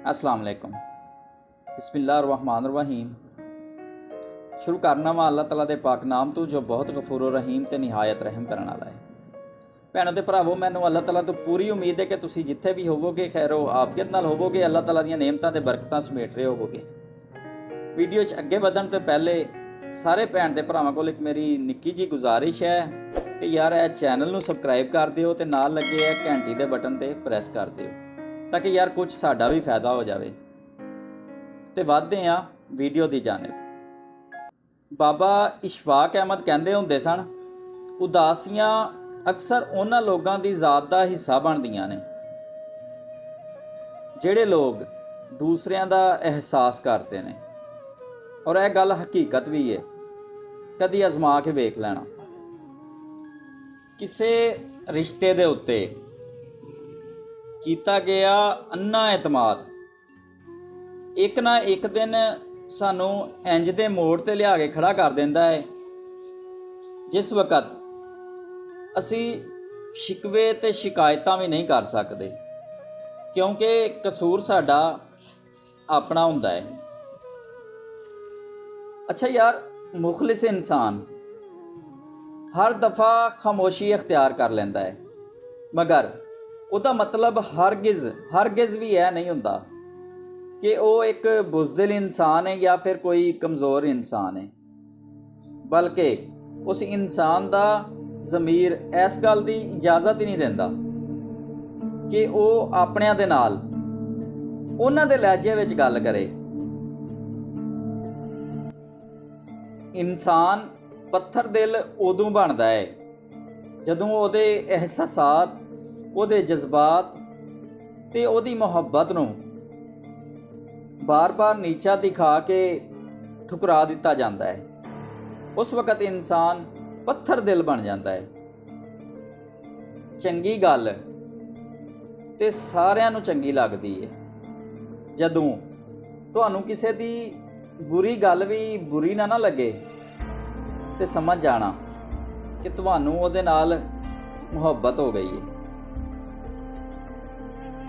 अस्सलाम वालेकुम। बिस्मिल्लाहिर्रहमानिर्रहीम। शुरू करना वा अल्लाह तला दे पाक नाम तो जो बहुत गफूर रहीम ते निहायत रहम करने वाला है। भैनों ते भरावो, मैनूं अल्लाह तला तो पूरी उम्मीद है कि तुसीं जिथे भी होवोगे खैरो आफियत नाल होवोगे, अल्लाह तला दीयां नेमतां ते बरकतां समेट रहे होवोगे। वीडियो च अगे वधण तो पहले सारे भैन ते भरावां कोल एक मेरी निक्की जी गुजारिश है कि यार ए चैनल नूं सबसक्राइब कर दिओ ते नाल लगे ए घंटी दे बटन ते प्रैस कर दिओ ताकि यार कुछ साडा भी फायदा हो जाए। तो वधदे आ वीडियो की जानिब। बाबा इशफाक अहमद कहते होंदे सन, उदासियां अक्सर उन्हां लोगों की ज़ात का हिस्सा बनदियां ने जिहड़े लोग दूसरियां दा एहसास करते हैं, और यह गल हकीकत भी है। कदी आजमा के वेख लेना। किसी रिश्ते दे उत्ते कीता गया अन्ना एतमाद एक ना एक दिन सानू इंज दे मोड़ ते लिया के खड़ा कर देंदा है जिस वक़्त असी शिकवे ते शिकायतां भी नहीं कर सकते, क्योंकि कसूर साडा अपना हुंदा है। अच्छा यार, मुखलिस इंसान हर दफ़ा खामोशी इख्तियार कर लेंदा है, मगर उसका मतलब हरगिज़ भी यह नहीं हुंदा कि वो एक बुज़दिल इंसान है या फिर कोई कमज़ोर इंसान है, बल्कि उस इंसान का ज़मीर इस गल की इजाज़त ही नहीं देंदा कि वो अपनिਆਂ दे नाल उन्हां दे लहजे विच गल करे। इंसान पत्थर दिल उदों बनता है जदों उहदे एहसासात, उहदे जज्बात ते उहदी मुहब्बत नूं बार बार नीचा दिखा के ठुकरा दिता जाता है। उस वक़्त इंसान पत्थर दिल बन जाता है। चंगी गल ते सारिआं नूं चंगी लगदी है, जदों तुहानूं किसी दी बुरी गल भी बुरी ना लगे तो समझ जाना कि तुहानूं उहदे नाल मुहब्बत हो गई है।